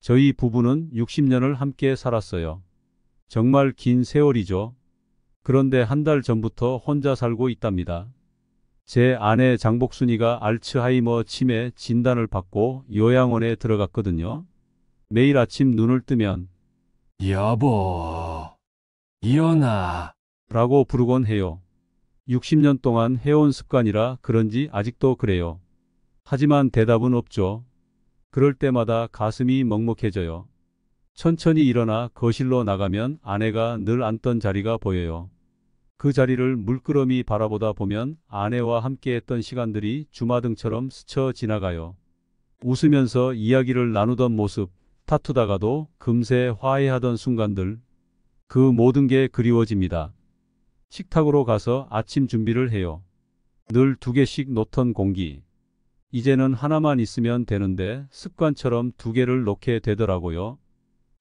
저희 부부는 60년을 함께 살았어요. 정말 긴 세월이죠. 그런데 한 달 전부터 혼자 살고 있답니다. 제 아내 장복순이가 알츠하이머 치매 진단을 받고 요양원에 들어갔거든요. 매일 아침 눈을 뜨면 여보, 일어나. 라고 부르곤 해요. 60년 동안 해온 습관이라 그런지 아직도 그래요. 하지만 대답은 없죠. 그럴 때마다 가슴이 먹먹해져요. 천천히 일어나 거실로 나가면 아내가 늘 앉던 자리가 보여요. 그 자리를 물끄러미 바라보다 보면 아내와 함께했던 시간들이 주마등처럼 스쳐 지나가요. 웃으면서 이야기를 나누던 모습, 다투다가도 금세 화해하던 순간들, 그 모든 게 그리워집니다. 식탁으로 가서 아침 준비를 해요. 늘 2개씩 놓던 공기. 이제는 하나만 있으면 되는데 습관처럼 2개를 놓게 되더라고요.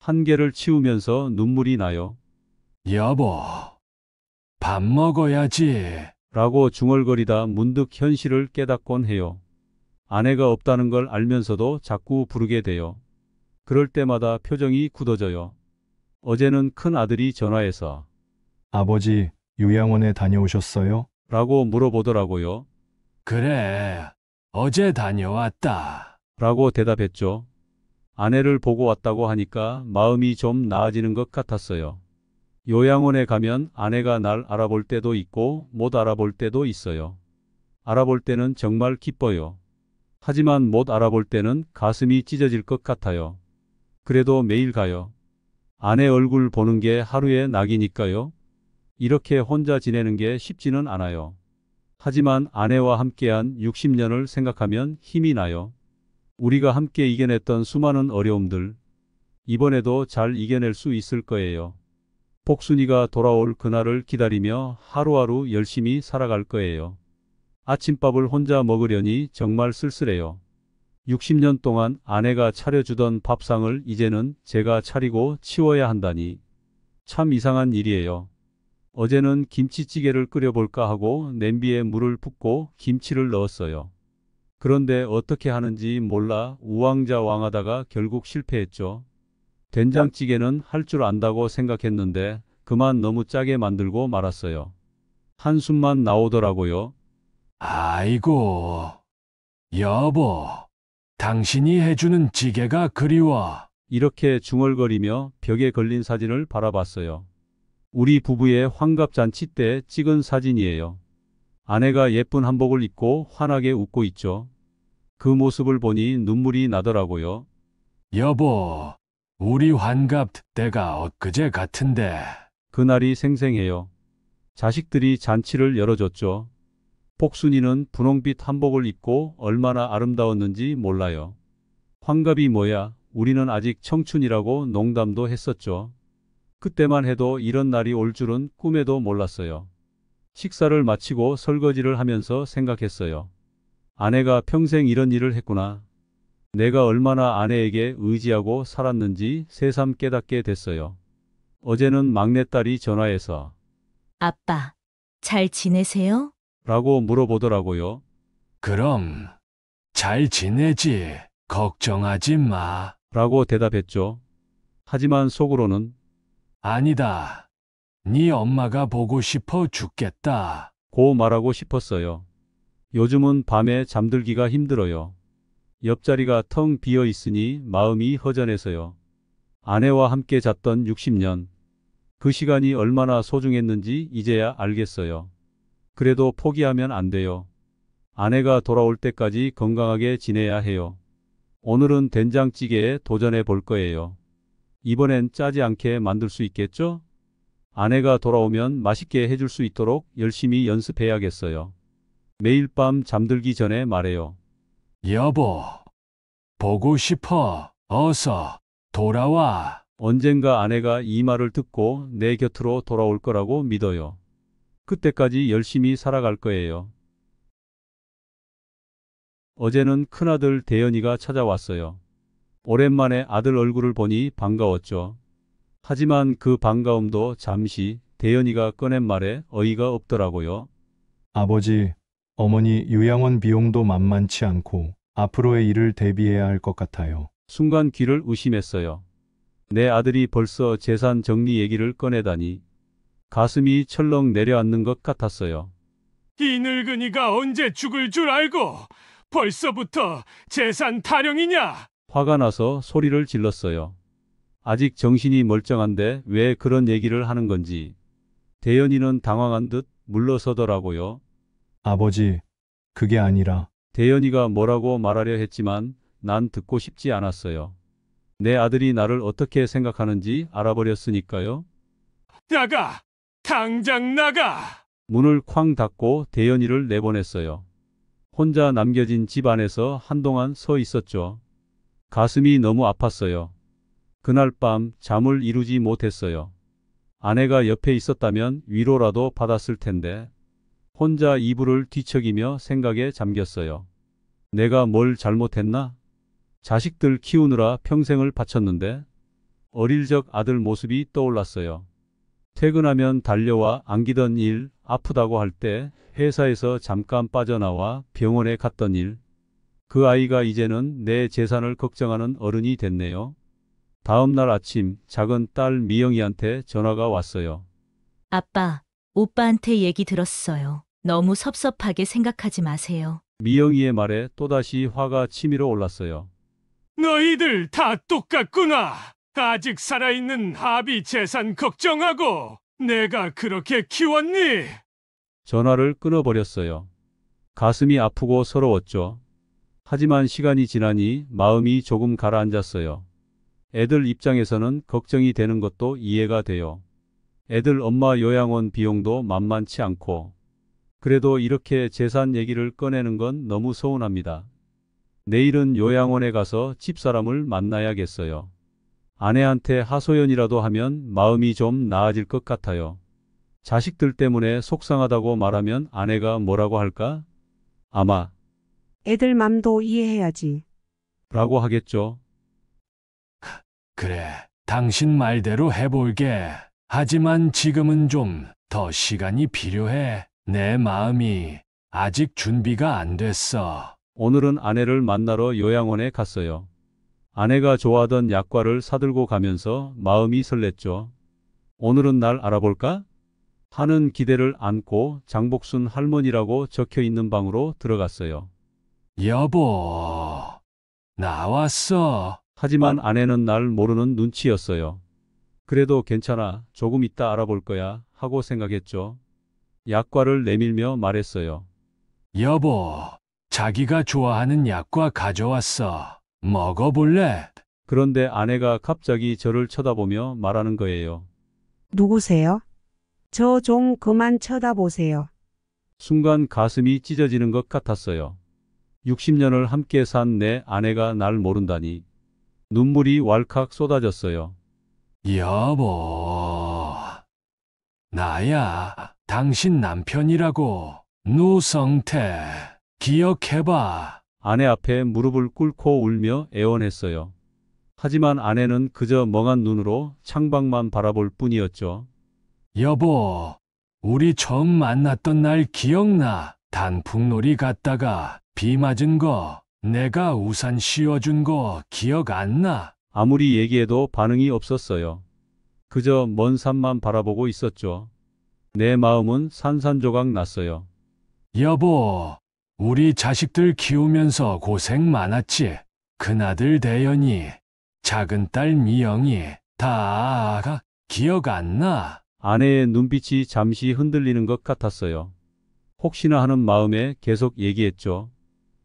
1개를 치우면서 눈물이 나요. 여보, 밥 먹어야지. 라고 중얼거리다 문득 현실을 깨닫곤 해요. 아내가 없다는 걸 알면서도 자꾸 부르게 돼요. 그럴 때마다 표정이 굳어져요. 어제는 큰 아들이 전화해서 아버지, 요양원에 다녀오셨어요? 라고 물어보더라고요. 그래, 어제 다녀왔다. 라고 대답했죠. 아내를 보고 왔다고 하니까 마음이 좀 나아지는 것 같았어요. 요양원에 가면 아내가 날 알아볼 때도 있고 못 알아볼 때도 있어요. 알아볼 때는 정말 기뻐요. 하지만 못 알아볼 때는 가슴이 찢어질 것 같아요. 그래도 매일 가요. 아내 얼굴 보는 게 하루의 낙이니까요. 이렇게 혼자 지내는 게 쉽지는 않아요. 하지만 아내와 함께한 60년을 생각하면 힘이 나요. 우리가 함께 이겨냈던 수많은 어려움들, 이번에도 잘 이겨낼 수 있을 거예요. 복순이가 돌아올 그날을 기다리며 하루하루 열심히 살아갈 거예요. 아침밥을 혼자 먹으려니 정말 쓸쓸해요. 60년 동안 아내가 차려주던 밥상을 이제는 제가 차리고 치워야 한다니 참 이상한 일이에요. 어제는 김치찌개를 끓여볼까 하고 냄비에 물을 붓고 김치를 넣었어요. 그런데 어떻게 하는지 몰라 우왕좌왕하다가 결국 실패했죠. 된장찌개는 할 줄 안다고 생각했는데 그만 너무 짜게 만들고 말았어요. 한숨만 나오더라고요. 아이고, 여보, 당신이 해주는 찌개가 그리워. 이렇게 중얼거리며 벽에 걸린 사진을 바라봤어요. 우리 부부의 환갑잔치 때 찍은 사진이에요. 아내가 예쁜 한복을 입고 환하게 웃고 있죠. 그 모습을 보니 눈물이 나더라고요. 여보, 우리 환갑 때가 엊그제 같은데. 그날이 생생해요. 자식들이 잔치를 열어줬죠. 복순이는 분홍빛 한복을 입고 얼마나 아름다웠는지 몰라요. 환갑이 뭐야, 우리는 아직 청춘이라고 농담도 했었죠. 그때만 해도 이런 날이 올 줄은 꿈에도 몰랐어요. 식사를 마치고 설거지를 하면서 생각했어요. 아내가 평생 이런 일을 했구나. 내가 얼마나 아내에게 의지하고 살았는지 새삼 깨닫게 됐어요. 어제는 막내딸이 전화해서 아빠, 잘 지내세요? 라고 물어보더라고요. 그럼, 잘 지내지. 걱정하지 마. 라고 대답했죠. 하지만 속으로는 아니다. 네 엄마가 보고 싶어 죽겠다. 고 말하고 싶었어요. 요즘은 밤에 잠들기가 힘들어요. 옆자리가 텅 비어 있으니 마음이 허전해서요. 아내와 함께 잤던 60년. 그 시간이 얼마나 소중했는지 이제야 알겠어요. 그래도 포기하면 안 돼요. 아내가 돌아올 때까지 건강하게 지내야 해요. 오늘은 된장찌개에 도전해 볼 거예요. 이번엔 짜지 않게 만들 수 있겠죠? 아내가 돌아오면 맛있게 해줄 수 있도록 열심히 연습해야겠어요. 매일 밤 잠들기 전에 말해요. 여보, 보고 싶어. 어서 돌아와. 언젠가 아내가 이 말을 듣고 내 곁으로 돌아올 거라고 믿어요. 그때까지 열심히 살아갈 거예요. 어제는 큰아들 대현이가 찾아왔어요. 오랜만에 아들 얼굴을 보니 반가웠죠. 하지만 그 반가움도 잠시 대현이가 꺼낸 말에 어이가 없더라고요. 아버지, 어머니 요양원 비용도 만만치 않고 앞으로의 일을 대비해야 할 것 같아요. 순간 귀를 의심했어요. 내 아들이 벌써 재산 정리 얘기를 꺼내다니 가슴이 철렁 내려앉는 것 같았어요. 이 늙은이가 언제 죽을 줄 알고 벌써부터 재산 타령이냐? 화가 나서 소리를 질렀어요. 아직 정신이 멀쩡한데 왜 그런 얘기를 하는 건지. 대연이는 당황한 듯 물러서더라고요. 아버지, 그게 아니라 대연이가 뭐라고 말하려 했지만 난 듣고 싶지 않았어요. 내 아들이 나를 어떻게 생각하는지 알아버렸으니까요. 나가! 당장 나가! 문을 쾅 닫고 대연이를 내보냈어요. 혼자 남겨진 집 안에서 한동안 서 있었죠. 가슴이 너무 아팠어요. 그날 밤 잠을 이루지 못했어요. 아내가 옆에 있었다면 위로라도 받았을 텐데 혼자 이불을 뒤척이며 생각에 잠겼어요. 내가 뭘 잘못했나? 자식들 키우느라 평생을 바쳤는데 어릴 적 아들 모습이 떠올랐어요. 퇴근하면 달려와 안기던 일, 아프다고 할 때 회사에서 잠깐 빠져나와 병원에 갔던 일. 그 아이가 이제는 내 재산을 걱정하는 어른이 됐네요. 다음 날 아침 작은 딸 미영이한테 전화가 왔어요. 아빠, 오빠한테 얘기 들었어요. 너무 섭섭하게 생각하지 마세요. 미영이의 말에 또다시 화가 치밀어 올랐어요. 너희들 다 똑같구나. 아직 살아있는 아비 재산 걱정하고 내가 그렇게 키웠니? 전화를 끊어버렸어요. 가슴이 아프고 서러웠죠. 하지만 시간이 지나니 마음이 조금 가라앉았어요. 애들 입장에서는 걱정이 되는 것도 이해가 돼요. 애들 엄마 요양원 비용도 만만치 않고. 그래도 이렇게 재산 얘기를 꺼내는 건 너무 서운합니다. 내일은 요양원에 가서 집사람을 만나야겠어요. 아내한테 하소연이라도 하면 마음이 좀 나아질 것 같아요. 자식들 때문에 속상하다고 말하면 아내가 뭐라고 할까? 아마 애들 맘도 이해해야지. 라고 하겠죠. 그래, 당신 말대로 해볼게. 하지만 지금은 좀 더 시간이 필요해. 내 마음이 아직 준비가 안 됐어. 오늘은 아내를 만나러 요양원에 갔어요. 아내가 좋아하던 약과를 사들고 가면서 마음이 설렜죠. 오늘은 날 알아볼까? 하는 기대를 안고 장복순 할머니라고 적혀 있는 방으로 들어갔어요. 여보, 나왔어. 하지만 아내는 날 모르는 눈치였어요. 그래도 괜찮아. 조금 이따 알아볼 거야. 하고 생각했죠. 약과를 내밀며 말했어요. 여보, 자기가 좋아하는 약과 가져왔어. 먹어볼래? 그런데 아내가 갑자기 저를 쳐다보며 말하는 거예요. 누구세요? 저 좀 그만 쳐다보세요. 순간 가슴이 찢어지는 것 같았어요. 60년을 함께 산 내 아내가 날 모른다니. 눈물이 왈칵 쏟아졌어요. 여보, 나야. 당신 남편이라고. 노성태, 기억해봐. 아내 앞에 무릎을 꿇고 울며 애원했어요. 하지만 아내는 그저 멍한 눈으로 창밖만 바라볼 뿐이었죠. 여보, 우리 처음 만났던 날 기억나? 단풍놀이 갔다가 비 맞은 거, 내가 우산 씌워준 거 기억 안 나? 아무리 얘기해도 반응이 없었어요. 그저 먼 산만 바라보고 있었죠. 내 마음은 산산조각 났어요. 여보, 우리 자식들 키우면서 고생 많았지. 큰아들 대연이, 작은 딸 미영이, 다 기억 안 나? 아내의 눈빛이 잠시 흔들리는 것 같았어요. 혹시나 하는 마음에 계속 얘기했죠.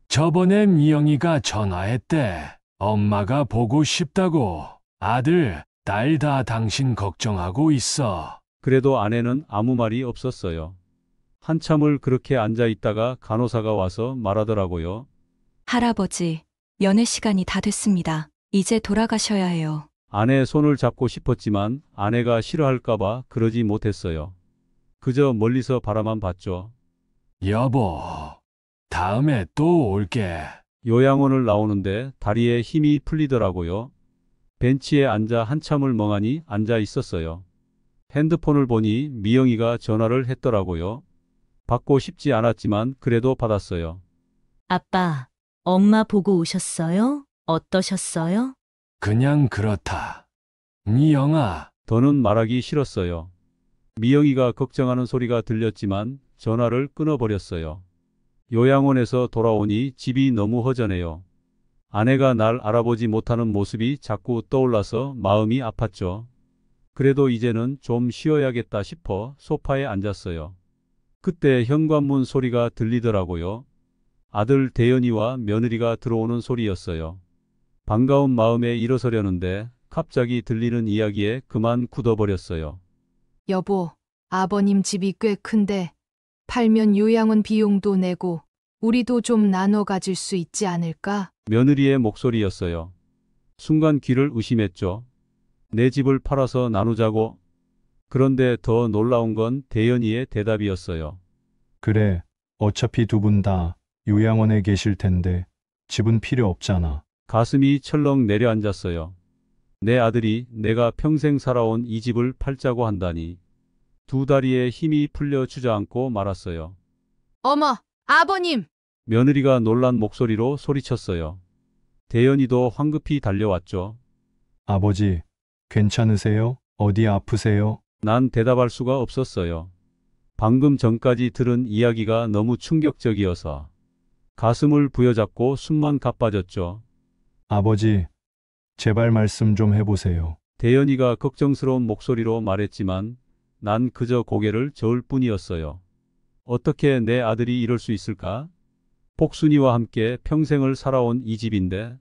저번에 미영이가 전화했대. 엄마가 보고 싶다고. 아들, 딸 다 당신 걱정하고 있어. 그래도 아내는 아무 말이 없었어요. 한참을 그렇게 앉아 있다가 간호사가 와서 말하더라고요. 할아버지, 면회 시간이 다 됐습니다. 이제 돌아가셔야 해요. 아내의 손을 잡고 싶었지만 아내가 싫어할까봐 그러지 못했어요. 그저 멀리서 바라만 봤죠. 여보, 다음에 또 올게. 요양원을 나오는데 다리에 힘이 풀리더라고요. 벤치에 앉아 한참을 멍하니 앉아 있었어요. 핸드폰을 보니 미영이가 전화를 했더라고요. 받고 싶지 않았지만 그래도 받았어요. 아빠, 엄마 보고 오셨어요? 어떠셨어요? 그냥 그렇다. 미영아, 더는 말하기 싫었어요. 미영이가 걱정하는 소리가 들렸지만 전화를 끊어버렸어요. 요양원에서 돌아오니 집이 너무 허전해요. 아내가 날 알아보지 못하는 모습이 자꾸 떠올라서 마음이 아팠죠. 그래도 이제는 좀 쉬어야겠다 싶어 소파에 앉았어요. 그때 현관문 소리가 들리더라고요. 아들 대연이와 며느리가 들어오는 소리였어요. 반가운 마음에 일어서려는데 갑자기 들리는 이야기에 그만 굳어버렸어요. 여보, 아버님 집이 꽤 큰데 팔면 요양원 비용도 내고 우리도 좀 나눠 가질 수 있지 않을까? 며느리의 목소리였어요. 순간 귀를 의심했죠. 내 집을 팔아서 나누자고. 그런데 더 놀라운 건 대연이의 대답이었어요. 그래, 어차피 두 분 다 요양원에 계실 텐데 집은 필요 없잖아. 가슴이 철렁 내려앉았어요. 내 아들이 내가 평생 살아온 이 집을 팔자고 한다니. 두 다리에 힘이 풀려 주저앉고 말았어요. 어머, 아버님! 며느리가 놀란 목소리로 소리쳤어요. 대연이도 황급히 달려왔죠. 아버지, 괜찮으세요? 어디 아프세요? 난 대답할 수가 없었어요. 방금 전까지 들은 이야기가 너무 충격적이어서 가슴을 부여잡고 숨만 가빠졌죠. 아버지, 제발 말씀 좀 해보세요. 대연이가 걱정스러운 목소리로 말했지만 난 그저 고개를 저을 뿐이었어요. 어떻게 내 아들이 이럴 수 있을까? 복순이와 함께 평생을 살아온 이 집인데.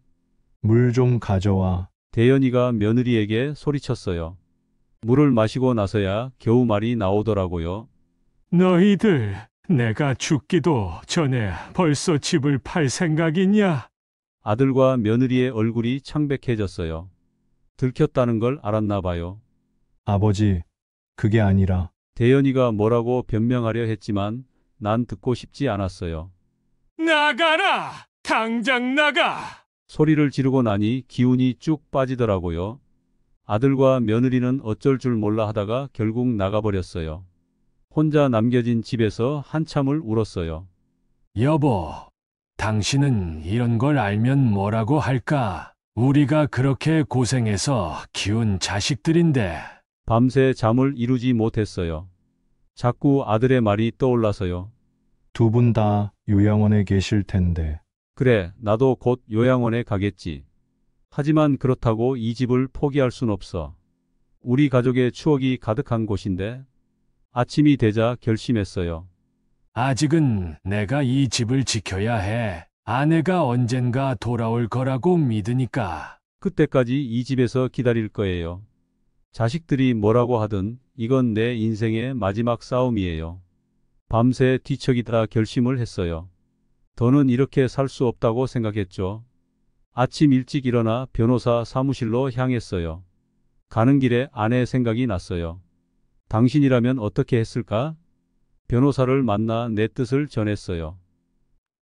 물 좀 가져와. 대연이가 며느리에게 소리쳤어요. 물을 마시고 나서야 겨우 말이 나오더라고요. 너희들 내가 죽기도 전에 벌써 집을 팔 생각이냐? 아들과 며느리의 얼굴이 창백해졌어요. 들켰다는 걸 알았나 봐요. 아버지, 그게 아니라 대연이가 뭐라고 변명하려 했지만 난 듣고 싶지 않았어요. 나가라! 당장 나가! 소리를 지르고 나니 기운이 쭉 빠지더라고요. 아들과 며느리는 어쩔 줄 몰라 하다가 결국 나가버렸어요. 혼자 남겨진 집에서 한참을 울었어요. 여보, 당신은 이런 걸 알면 뭐라고 할까? 우리가 그렇게 고생해서 키운 자식들인데. 밤새 잠을 이루지 못했어요. 자꾸 아들의 말이 떠올라서요. 두 분 다 요양원에 계실 텐데. 그래, 나도 곧 요양원에 가겠지. 하지만 그렇다고 이 집을 포기할 순 없어. 우리 가족의 추억이 가득한 곳인데. 아침이 되자 결심했어요. 아직은 내가 이 집을 지켜야 해. 아내가 언젠가 돌아올 거라고 믿으니까. 그때까지 이 집에서 기다릴 거예요. 자식들이 뭐라고 하든 이건 내 인생의 마지막 싸움이에요. 밤새 뒤척이다 결심을 했어요. 더는 이렇게 살 수 없다고 생각했죠. 아침 일찍 일어나 변호사 사무실로 향했어요. 가는 길에 아내 생각이 났어요. 당신이라면 어떻게 했을까? 변호사를 만나 내 뜻을 전했어요.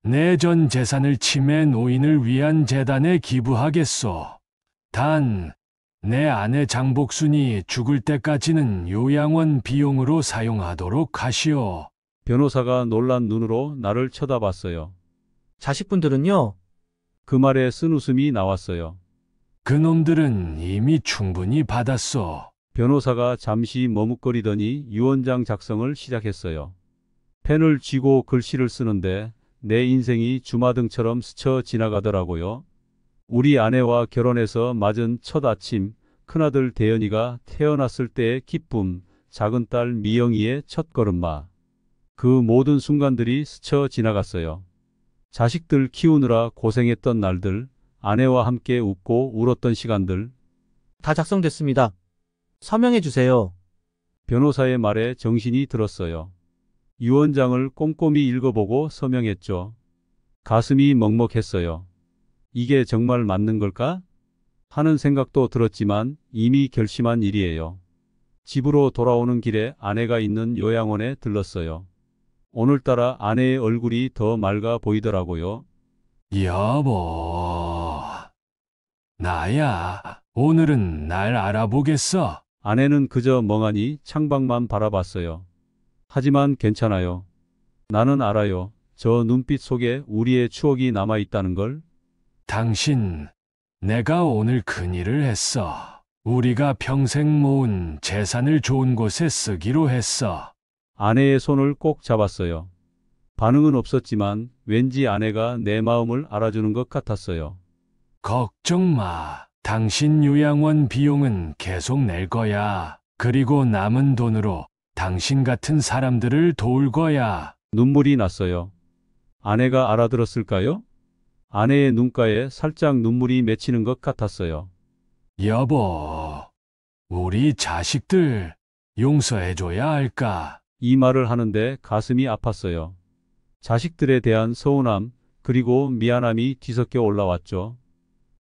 내 전 재산을 치매 노인을 위한 재단에 기부하겠소. 단, 내 아내 장복순이 죽을 때까지는 요양원 비용으로 사용하도록 하시오. 변호사가 놀란 눈으로 나를 쳐다봤어요. 자식분들은요? 그 말에 쓴웃음이 나왔어요. 그놈들은 이미 충분히 받았소. 변호사가 잠시 머뭇거리더니 유언장 작성을 시작했어요. 펜을 쥐고 글씨를 쓰는데 내 인생이 주마등처럼 스쳐 지나가더라고요. 우리 아내와 결혼해서 맞은 첫 아침, 큰아들 대연이가 태어났을 때의 기쁨, 작은 딸 미영이의 첫 걸음마. 그 모든 순간들이 스쳐 지나갔어요. 자식들 키우느라 고생했던 날들, 아내와 함께 웃고 울었던 시간들. 다 작성됐습니다. 서명해 주세요. 변호사의 말에 정신이 들었어요. 유언장을 꼼꼼히 읽어보고 서명했죠. 가슴이 먹먹했어요. 이게 정말 맞는 걸까? 하는 생각도 들었지만 이미 결심한 일이에요. 집으로 돌아오는 길에 아내가 있는 요양원에 들렀어요. 오늘따라 아내의 얼굴이 더 맑아 보이더라고요. 여보, 나야. 오늘은 날 알아보겠어. 아내는 그저 멍하니 창밖만 바라봤어요. 하지만 괜찮아요. 나는 알아요. 저 눈빛 속에 우리의 추억이 남아있다는 걸. 당신, 내가 오늘 큰일을 했어. 우리가 평생 모은 재산을 좋은 곳에 쓰기로 했어. 아내의 손을 꼭 잡았어요. 반응은 없었지만 왠지 아내가 내 마음을 알아주는 것 같았어요. 걱정 마. 당신 요양원 비용은 계속 낼 거야. 그리고 남은 돈으로 당신 같은 사람들을 도울 거야. 눈물이 났어요. 아내가 알아들었을까요? 아내의 눈가에 살짝 눈물이 맺히는 것 같았어요. 여보, 우리 자식들 용서해줘야 할까? 이 말을 하는데 가슴이 아팠어요. 자식들에 대한 서운함, 그리고 미안함이 뒤섞여 올라왔죠.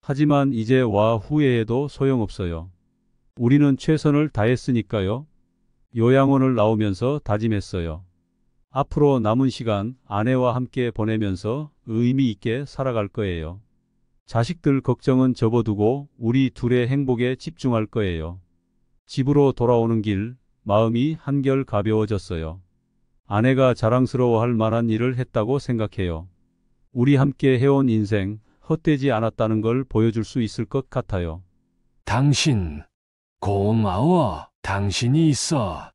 하지만 이제 와 후회해도 소용없어요. 우리는 최선을 다했으니까요. 요양원을 나오면서 다짐했어요. 앞으로 남은 시간 아내와 함께 보내면서 의미 있게 살아갈 거예요. 자식들 걱정은 접어두고 우리 둘의 행복에 집중할 거예요. 집으로 돌아오는 길, 마음이 한결 가벼워졌어요. 아내가 자랑스러워할 만한 일을 했다고 생각해요. 우리 함께 해온 인생, 헛되지 않았다는 걸 보여줄 수 있을 것 같아요. 당신, 고마워. 당신이 있어.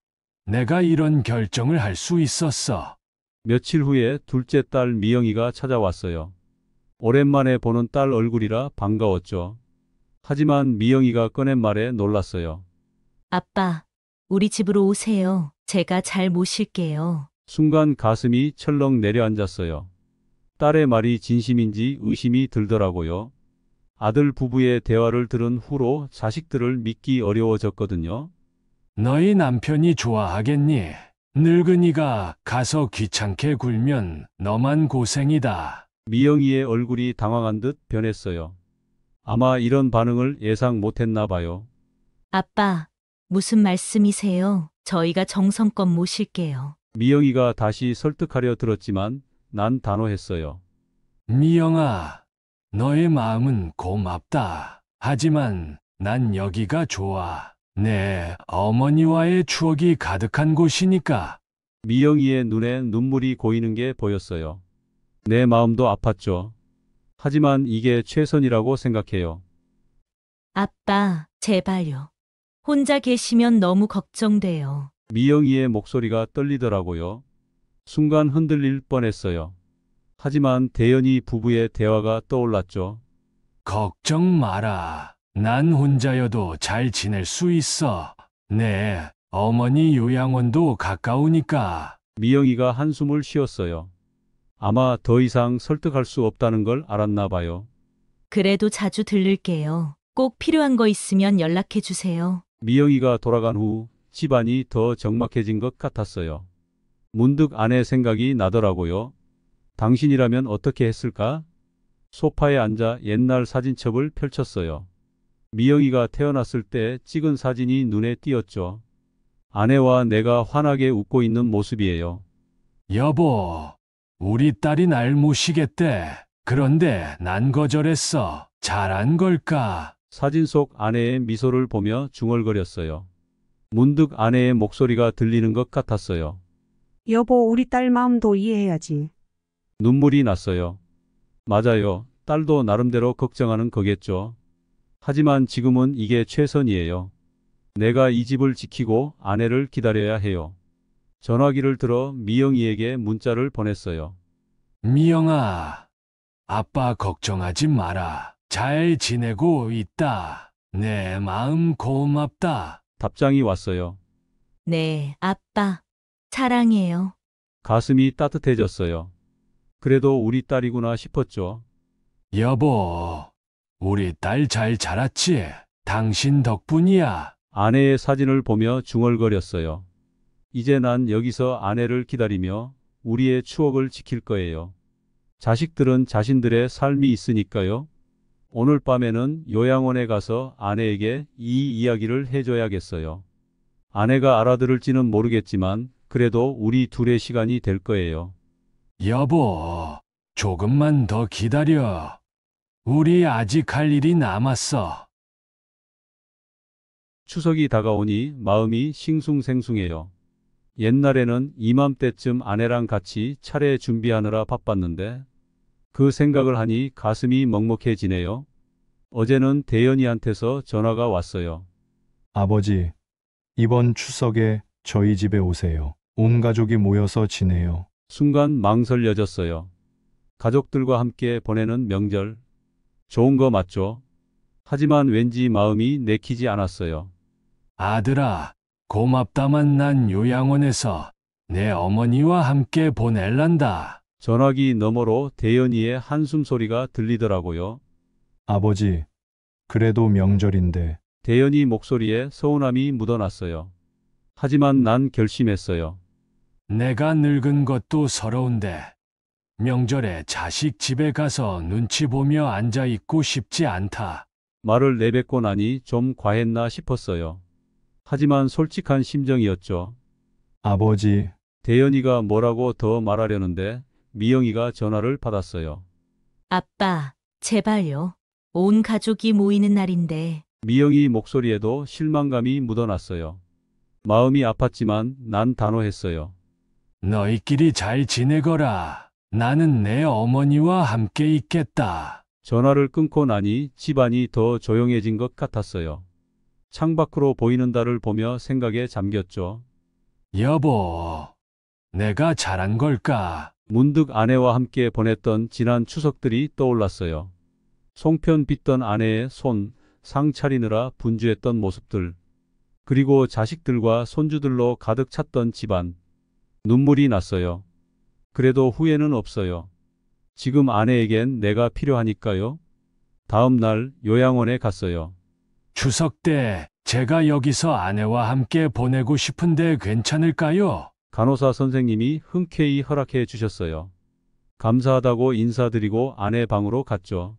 내가 이런 결정을 할 수 있었어. 며칠 후에 둘째 딸 미영이가 찾아왔어요. 오랜만에 보는 딸 얼굴이라 반가웠죠. 하지만 미영이가 꺼낸 말에 놀랐어요. 아빠, 우리 집으로 오세요. 제가 잘 모실게요. 순간 가슴이 철렁 내려앉았어요. 딸의 말이 진심인지 의심이 들더라고요. 아들 부부의 대화를 들은 후로 자식들을 믿기 어려워졌거든요. 너희 남편이 좋아하겠니? 늙은이가 가서 귀찮게 굴면 너만 고생이다. 미영이의 얼굴이 당황한 듯 변했어요. 아마 이런 반응을 예상 못했나 봐요. 아빠, 무슨 말씀이세요? 저희가 정성껏 모실게요. 미영이가 다시 설득하려 들었지만 난 단호했어요. 미영아, 너의 마음은 고맙다. 하지만 난 여기가 좋아. 내 어머니와의 추억이 가득한 곳이니까. 미영이의 눈에 눈물이 고이는 게 보였어요. 내 마음도 아팠죠. 하지만 이게 최선이라고 생각해요. 아빠, 제발요. 혼자 계시면 너무 걱정돼요. 미영이의 목소리가 떨리더라고요. 순간 흔들릴 뻔했어요. 하지만 대연이 부부의 대화가 떠올랐죠. 걱정 마라. 난 혼자여도 잘 지낼 수 있어. 내 어머니 요양원도 가까우니까. 미영이가 한숨을 쉬었어요. 아마 더 이상 설득할 수 없다는 걸 알았나 봐요. 그래도 자주 들를게요. 꼭 필요한 거 있으면 연락해 주세요. 미영이가 돌아간 후 집안이 더 적막해진 것 같았어요. 문득 아내 생각이 나더라고요. 당신이라면 어떻게 했을까? 소파에 앉아 옛날 사진첩을 펼쳤어요. 미영이가 태어났을 때 찍은 사진이 눈에 띄었죠. 아내와 내가 환하게 웃고 있는 모습이에요. 여보, 우리 딸이 날 모시겠대. 그런데 난 거절했어. 잘한 걸까? 사진 속 아내의 미소를 보며 중얼거렸어요. 문득 아내의 목소리가 들리는 것 같았어요. 여보, 우리 딸 마음도 이해해야지. 눈물이 났어요. 맞아요. 딸도 나름대로 걱정하는 거겠죠. 하지만 지금은 이게 최선이에요. 내가 이 집을 지키고 아내를 기다려야 해요. 전화기를 들어 미영이에게 문자를 보냈어요. 미영아, 아빠 걱정하지 마라. 잘 지내고 있다. 내 마음 고맙다. 답장이 왔어요. 네, 아빠. 사랑해요. 가슴이 따뜻해졌어요. 그래도 우리 딸이구나 싶었죠. 여보, 우리 딸 잘 자랐지? 당신 덕분이야. 아내의 사진을 보며 중얼거렸어요. 이제 난 여기서 아내를 기다리며 우리의 추억을 지킬 거예요. 자식들은 자신들의 삶이 있으니까요. 오늘 밤에는 요양원에 가서 아내에게 이 이야기를 해줘야겠어요. 아내가 알아들을지는 모르겠지만 그래도 우리 둘의 시간이 될 거예요. 여보, 조금만 더 기다려. 우리 아직 할 일이 남았어. 추석이 다가오니 마음이 싱숭생숭해요. 옛날에는 이맘때쯤 아내랑 같이 차례 준비하느라 바빴는데 그 생각을 하니 가슴이 먹먹해지네요. 어제는 대연이한테서 전화가 왔어요. 아버지, 이번 추석에 저희 집에 오세요. 온 가족이 모여서 지내요. 순간 망설여졌어요. 가족들과 함께 보내는 명절. 좋은 거 맞죠? 하지만 왠지 마음이 내키지 않았어요. 아들아, 고맙다만 난 요양원에서 내 어머니와 함께 보낼란다. 전화기 너머로 대연이의 한숨 소리가 들리더라고요. 아버지, 그래도 명절인데 대연이 목소리에 서운함이 묻어났어요. 하지만 난 결심했어요. 내가 늙은 것도 서러운데 명절에 자식 집에 가서 눈치 보며 앉아 있고 싶지 않다. 말을 내뱉고 나니 좀 과했나 싶었어요. 하지만 솔직한 심정이었죠. 아버지, 대연이가 뭐라고 더 말하려는데 미영이가 전화를 받았어요. 아빠, 제발요. 온 가족이 모이는 날인데. 미영이 목소리에도 실망감이 묻어났어요. 마음이 아팠지만 난 단호했어요. 너희끼리 잘 지내거라. 나는 내 어머니와 함께 있겠다. 전화를 끊고 나니 집안이 더 조용해진 것 같았어요. 창밖으로 보이는 달을 보며 생각에 잠겼죠. 여보, 내가 잘한 걸까? 문득 아내와 함께 보냈던 지난 추석들이 떠올랐어요. 송편 빚던 아내의 손, 상 차리느라 분주했던 모습들, 그리고 자식들과 손주들로 가득 찼던 집안. 눈물이 났어요. 그래도 후회는 없어요. 지금 아내에겐 내가 필요하니까요. 다음 날 요양원에 갔어요. 추석 때 제가 여기서 아내와 함께 보내고 싶은데 괜찮을까요? 간호사 선생님이 흔쾌히 허락해 주셨어요. 감사하다고 인사드리고 아내 방으로 갔죠.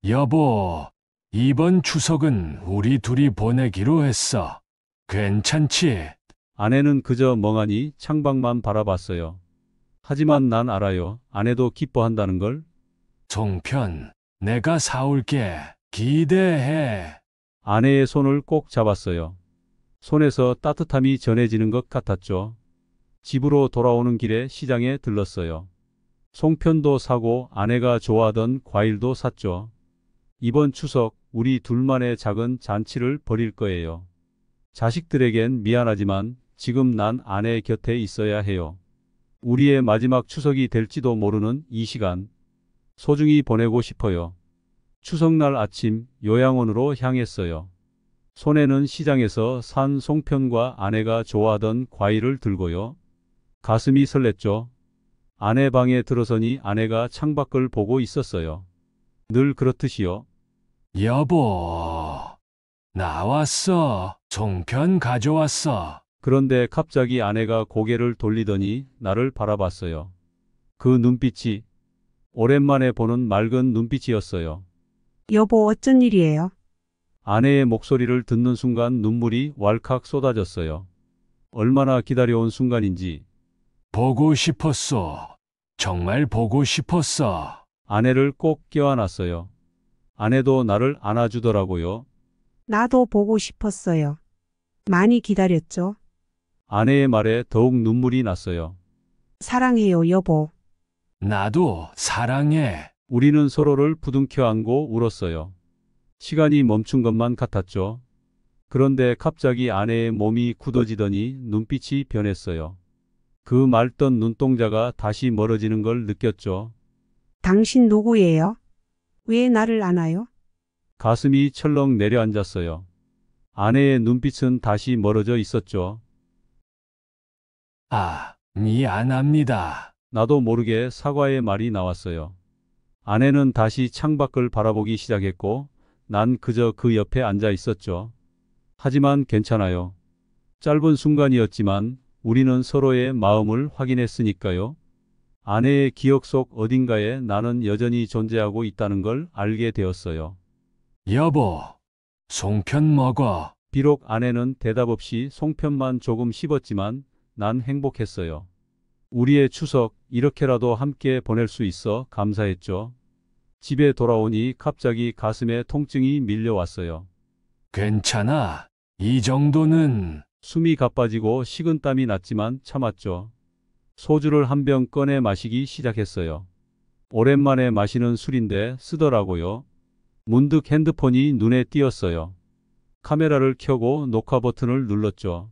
여보, 이번 추석은 우리 둘이 보내기로 했어. 괜찮지? 아내는 그저 멍하니 창밖만 바라봤어요. 하지만 난 알아요. 아내도 기뻐한다는 걸. 송편, 내가 사올게. 기대해. 아내의 손을 꼭 잡았어요. 손에서 따뜻함이 전해지는 것 같았죠. 집으로 돌아오는 길에 시장에 들렀어요. 송편도 사고 아내가 좋아하던 과일도 샀죠. 이번 추석 우리 둘만의 작은 잔치를 벌일 거예요. 자식들에겐 미안하지만 지금 난 아내 곁에 있어야 해요. 우리의 마지막 추석이 될지도 모르는 이 시간, 소중히 보내고 싶어요. 추석날 아침 요양원으로 향했어요. 손에는 시장에서 산 송편과 아내가 좋아하던 과일을 들고요. 가슴이 설렜죠. 아내 방에 들어서니 아내가 창밖을 보고 있었어요. 늘 그렇듯이요. 여보, 나왔어. 송편 가져왔어. 그런데 갑자기 아내가 고개를 돌리더니 나를 바라봤어요. 그 눈빛이 오랜만에 보는 맑은 눈빛이었어요. 여보, 어쩐 일이에요? 아내의 목소리를 듣는 순간 눈물이 왈칵 쏟아졌어요. 얼마나 기다려온 순간인지. 보고 싶었어. 정말 보고 싶었어. 아내를 꼭 껴안았어요. 아내도 나를 안아주더라고요. 나도 보고 싶었어요. 많이 기다렸죠? 아내의 말에 더욱 눈물이 났어요. 사랑해요, 여보. 나도 사랑해. 우리는 서로를 부둥켜 안고 울었어요. 시간이 멈춘 것만 같았죠. 그런데 갑자기 아내의 몸이 굳어지더니 눈빛이 변했어요. 그 맑던 눈동자가 다시 멀어지는 걸 느꼈죠. 당신 누구예요? 왜 나를 안아요? 가슴이 철렁 내려앉았어요. 아내의 눈빛은 다시 멀어져 있었죠. 아, 미안합니다. 나도 모르게 사과의 말이 나왔어요. 아내는 다시 창밖을 바라보기 시작했고 난 그저 그 옆에 앉아 있었죠. 하지만 괜찮아요. 짧은 순간이었지만 우리는 서로의 마음을 확인했으니까요. 아내의 기억 속 어딘가에 나는 여전히 존재하고 있다는 걸 알게 되었어요. 여보, 송편 먹어. 비록 아내는 대답 없이 송편만 조금 씹었지만 난 행복했어요. 우리의 추석 이렇게라도 함께 보낼 수 있어 감사했죠. 집에 돌아오니 갑자기 가슴에 통증이 밀려왔어요. 괜찮아. 이 정도는. 숨이 가빠지고 식은땀이 났지만 참았죠. 소주를 한 병 꺼내 마시기 시작했어요. 오랜만에 마시는 술인데 쓰더라고요. 문득 핸드폰이 눈에 띄었어요. 카메라를 켜고 녹화 버튼을 눌렀죠.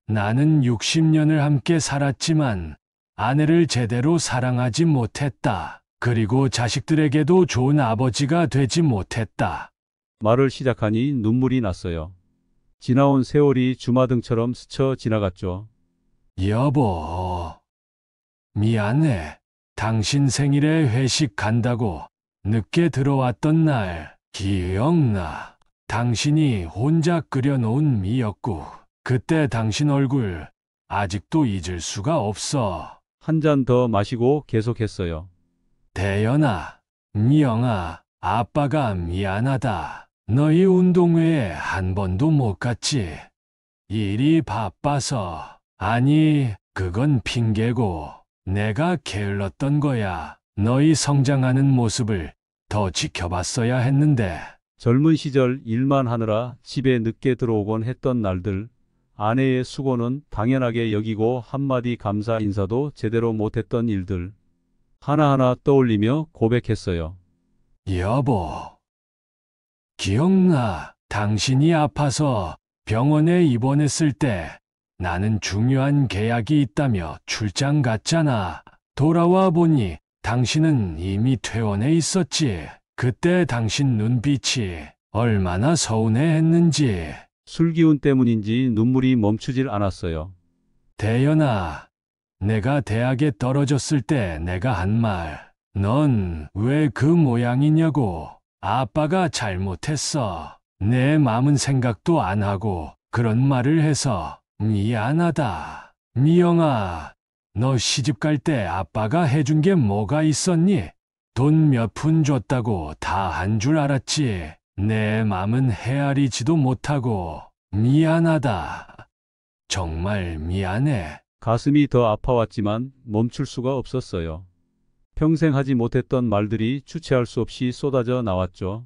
나는 60년을 함께 살았지만 아내를 제대로 사랑하지 못했다. 그리고 자식들에게도 좋은 아버지가 되지 못했다. 말을 시작하니 눈물이 났어요. 지나온 세월이 주마등처럼 스쳐 지나갔죠. 여보, 미안해. 당신 생일에 회식 간다고 늦게 들어왔던 날 기억나. 당신이 혼자 끓여놓은 미역국. 그때 당신 얼굴 아직도 잊을 수가 없어. 한 잔 더 마시고 계속했어요. 대연아, 미영아, 아빠가 미안하다. 너희 운동회에 한 번도 못 갔지. 일이 바빠서. 아니, 그건 핑계고 내가 게을렀던 거야. 너희 성장하는 모습을 더 지켜봤어야 했는데. 젊은 시절 일만 하느라 집에 늦게 들어오곤 했던 날들, 아내의 수고는 당연하게 여기고 한마디 감사 인사도 제대로 못했던 일들, 하나하나 떠올리며 고백했어요. 여보, 기억나. 당신이 아파서 병원에 입원했을 때 나는 중요한 계약이 있다며 출장 갔잖아. 돌아와 보니 당신은 이미 퇴원해 있었지. 그때 당신 눈빛이 얼마나 서운해했는지. 술기운 때문인지 눈물이 멈추질 않았어요. 대연아, 내가 대학에 떨어졌을 때 내가 한 말. 넌 왜 그 모양이냐고. 아빠가 잘못했어. 내 마음은 생각도 안 하고 그런 말을 해서 미안하다. 미영아, 너 시집 갈 때 아빠가 해준 게 뭐가 있었니? 돈 몇 푼 줬다고 다 한 줄 알았지. 내 맘은 헤아리지도 못하고 미안하다. 정말 미안해. 가슴이 더 아파왔지만 멈출 수가 없었어요. 평생 하지 못했던 말들이 주체할 수 없이 쏟아져 나왔죠.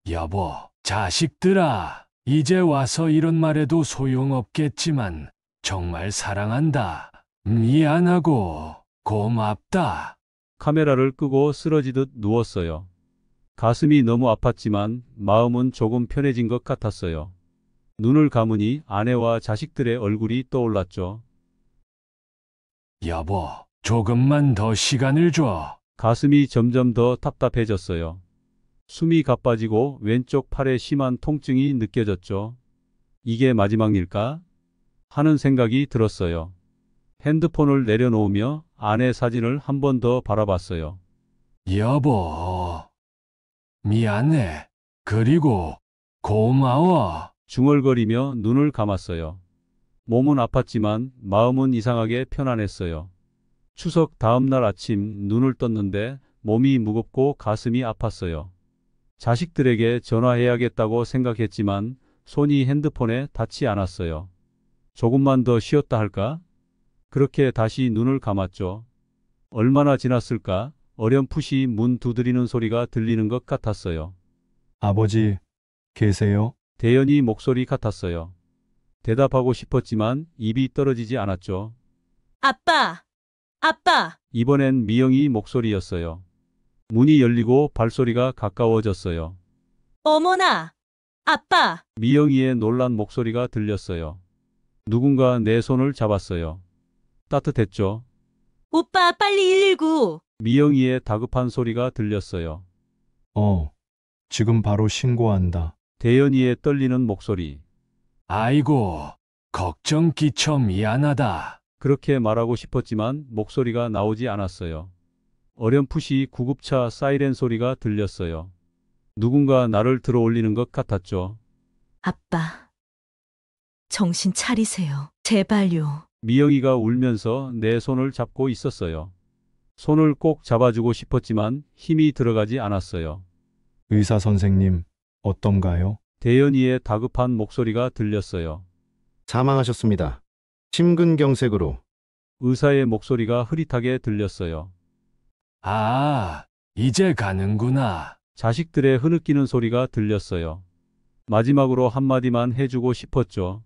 여보, 자식들아, 이제 와서 이런 말해도 소용없겠지만 정말 사랑한다. 미안하고 고맙다. 카메라를 끄고 쓰러지듯 누웠어요. 가슴이 너무 아팠지만 마음은 조금 편해진 것 같았어요. 눈을 감으니 아내와 자식들의 얼굴이 떠올랐죠. 여보, 조금만 더 시간을 줘. 가슴이 점점 더 답답해졌어요. 숨이 가빠지고 왼쪽 팔에 심한 통증이 느껴졌죠. 이게 마지막 일까? 하는 생각이 들었어요. 핸드폰을 내려놓으며 아내 사진을 한 번 더 바라봤어요. 여보, 미안해. 그리고 고마워. 중얼거리며 눈을 감았어요. 몸은 아팠지만 마음은 이상하게 편안했어요. 추석 다음 날 아침 눈을 떴는데 몸이 무겁고 가슴이 아팠어요. 자식들에게 전화해야겠다고 생각했지만 손이 핸드폰에 닿지 않았어요. 조금만 더 쉬었다 할까? 그렇게 다시 눈을 감았죠. 얼마나 지났을까? 어렴풋이 문 두드리는 소리가 들리는 것 같았어요. 아버지, 계세요? 대연이 목소리 같았어요. 대답하고 싶었지만 입이 떨어지지 않았죠. 아빠! 아빠! 이번엔 미영이 목소리였어요. 문이 열리고 발소리가 가까워졌어요. 어머나! 아빠! 미영이의 놀란 목소리가 들렸어요. 누군가 내 손을 잡았어요. 따뜻했죠. 오빠 빨리 119! 미영이의 다급한 소리가 들렸어요. 지금 바로 신고한다. 대연이의 떨리는 목소리. 아이고, 걱정 끼쳐 미안하다. 그렇게 말하고 싶었지만 목소리가 나오지 않았어요. 어렴풋이 구급차 사이렌 소리가 들렸어요. 누군가 나를 들어올리는 것 같았죠. 아빠. 정신 차리세요. 제발요. 미영이가 울면서 내 손을 잡고 있었어요. 손을 꼭 잡아주고 싶었지만 힘이 들어가지 않았어요. 의사 선생님, 어떤가요? 대연이의 다급한 목소리가 들렸어요. 사망하셨습니다. 심근경색으로. 의사의 목소리가 흐릿하게 들렸어요. 아, 이제 가는구나. 자식들의 흐느끼는 소리가 들렸어요. 마지막으로 한마디만 해주고 싶었죠.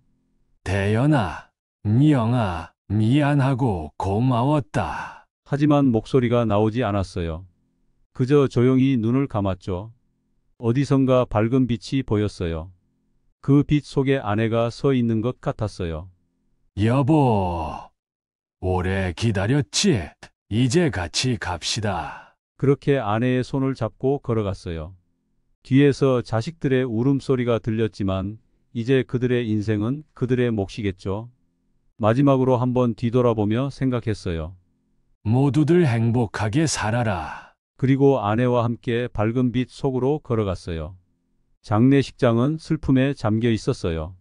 대연아, 미영아, 미안하고 고마웠다. 하지만 목소리가 나오지 않았어요. 그저 조용히 눈을 감았죠. 어디선가 밝은 빛이 보였어요. 그 빛 속에 아내가 서 있는 것 같았어요. 여보, 오래 기다렸지? 이제 같이 갑시다. 그렇게 아내의 손을 잡고 걸어갔어요. 뒤에서 자식들의 울음소리가 들렸지만 이제 그들의 인생은 그들의 몫이겠죠. 마지막으로 한번 뒤돌아보며 생각했어요. 모두들 행복하게 살아라. 그리고 아내와 함께 밝은 빛 속으로 걸어갔어요. 장례식장은 슬픔에 잠겨 있었어요.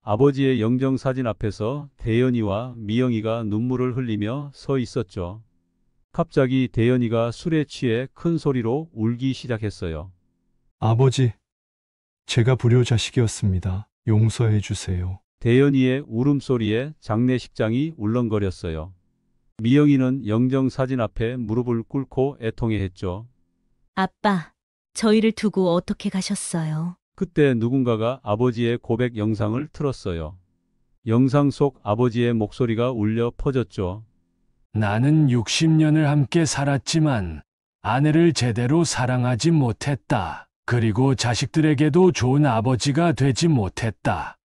아버지의 영정사진 앞에서 대연이와 미영이가 눈물을 흘리며 서 있었죠. 갑자기 대연이가 술에 취해 큰 소리로 울기 시작했어요. 아버지, 제가 불효자식이었습니다. 용서해 주세요. 대연이의 울음소리에 장례식장이 울렁거렸어요. 미영이는 영정사진 앞에 무릎을 꿇고 애통해했죠. 아빠, 저희를 두고 어떻게 가셨어요? 그때 누군가가 아버지의 고백 영상을 틀었어요. 영상 속 아버지의 목소리가 울려 퍼졌죠. 나는 60년을 함께 살았지만 아내를 제대로 사랑하지 못했다. 그리고 자식들에게도 좋은 아버지가 되지 못했다.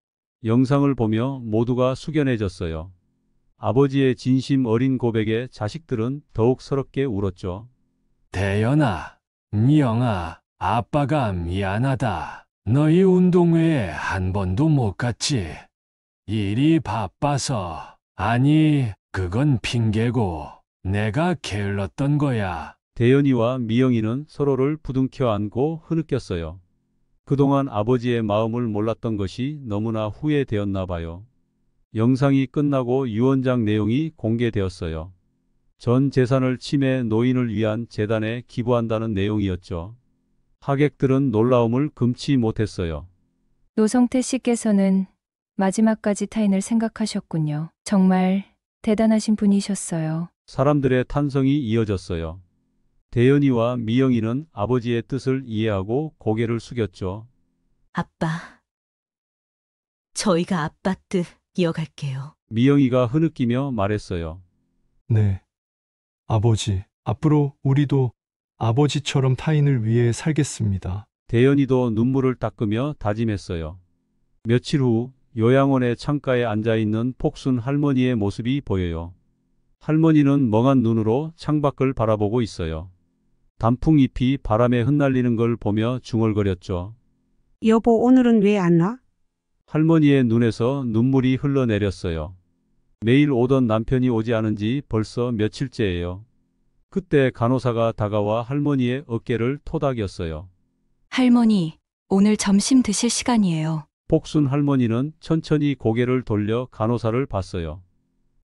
영상을 보며 모두가 숙연해졌어요. 아버지의 진심 어린 고백에 자식들은 더욱 서럽게 울었죠. 대연아, 미영아, 아빠가 미안하다. 너희 운동회에 한 번도 못 갔지. 일이 바빠서. 아니, 그건 핑계고 내가 게을렀던 거야. 대연이와 미영이는 서로를 부둥켜 안고 흐느꼈어요. 그동안 아버지의 마음을 몰랐던 것이 너무나 후회되었나 봐요. 영상이 끝나고 유언장 내용이 공개되었어요. 전 재산을 치매 노인을 위한 재단에 기부한다는 내용이었죠. 하객들은 놀라움을 금치 못했어요. 노성태 씨께서는 마지막까지 타인을 생각하셨군요. 정말 대단하신 분이셨어요. 사람들의 탄성이 이어졌어요. 대연이와 미영이는 아버지의 뜻을 이해하고 고개를 숙였죠. 아빠, 저희가 아빠 뜻 이어갈게요. 미영이가 흐느끼며 말했어요. 네. 아버지, 앞으로 우리도 아버지처럼 타인을 위해 살겠습니다. 대연이도 눈물을 닦으며 다짐했어요. 며칠 후 요양원의 창가에 앉아있는 복순 할머니의 모습이 보여요. 할머니는 멍한 눈으로 창밖을 바라보고 있어요. 단풍잎이 바람에 흩날리는 걸 보며 중얼거렸죠. 여보, 오늘은 왜 안 와? 할머니의 눈에서 눈물이 흘러내렸어요. 매일 오던 남편이 오지 않은 지 벌써 며칠째예요. 그때 간호사가 다가와 할머니의 어깨를 토닥였어요. 할머니, 오늘 점심 드실 시간이에요. 복순 할머니는 천천히 고개를 돌려 간호사를 봤어요.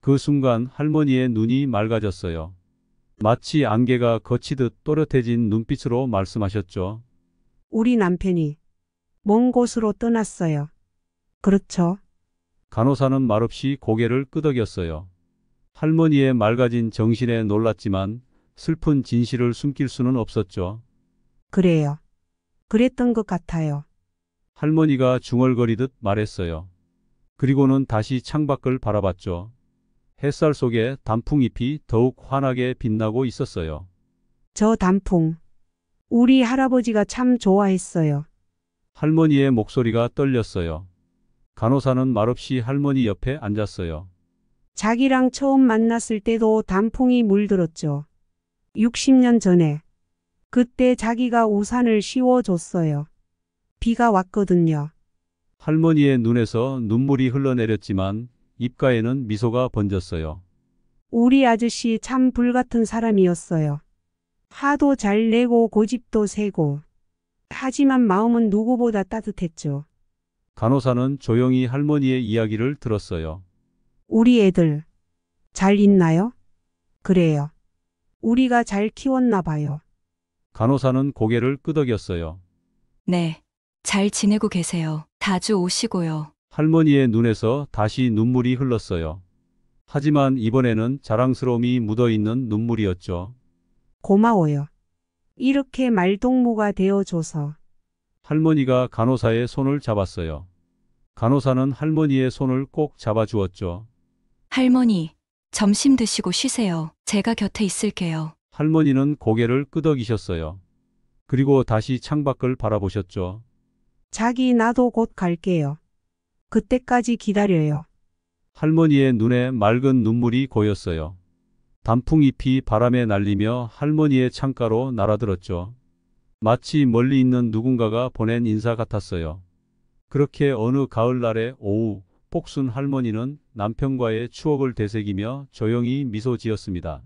그 순간 할머니의 눈이 맑아졌어요. 마치 안개가 거치듯 또렷해진 눈빛으로 말씀하셨죠. 우리 남편이 먼 곳으로 떠났어요. 그렇죠? 간호사는 말없이 고개를 끄덕였어요. 할머니의 맑아진 정신에 놀랐지만 슬픈 진실을 숨길 수는 없었죠. 그래요. 그랬던 것 같아요. 할머니가 중얼거리듯 말했어요. 그리고는 다시 창밖을 바라봤죠. 햇살 속에 단풍잎이 더욱 환하게 빛나고 있었어요. 저 단풍, 우리 할아버지가 참 좋아했어요. 할머니의 목소리가 떨렸어요. 간호사는 말없이 할머니 옆에 앉았어요. 자기랑 처음 만났을 때도 단풍이 물들었죠. 60년 전에. 그때 자기가 우산을 씌워줬어요. 비가 왔거든요. 할머니의 눈에서 눈물이 흘러내렸지만 입가에는 미소가 번졌어요. 우리 아저씨 참 불같은 사람이었어요. 화도 잘 내고 고집도 세고. 하지만 마음은 누구보다 따뜻했죠. 간호사는 조용히 할머니의 이야기를 들었어요. 우리 애들 잘 있나요? 그래요. 우리가 잘 키웠나 봐요. 간호사는 고개를 끄덕였어요. 네, 잘 지내고 계세요. 자주 오시고요. 할머니의 눈에서 다시 눈물이 흘렀어요. 하지만 이번에는 자랑스러움이 묻어있는 눈물이었죠. 고마워요. 이렇게 말동무가 되어줘서. 할머니가 간호사의 손을 잡았어요. 간호사는 할머니의 손을 꼭 잡아주었죠. 할머니, 점심 드시고 쉬세요. 제가 곁에 있을게요. 할머니는 고개를 끄덕이셨어요. 그리고 다시 창밖을 바라보셨죠. 자기 나도 곧 갈게요. 그때까지 기다려요. 할머니의 눈에 맑은 눈물이 고였어요. 단풍잎이 바람에 날리며 할머니의 창가로 날아들었죠. 마치 멀리 있는 누군가가 보낸 인사 같았어요. 그렇게 어느 가을날의 오후, 복순 할머니는 남편과의 추억을 되새기며 조용히 미소 지었습니다.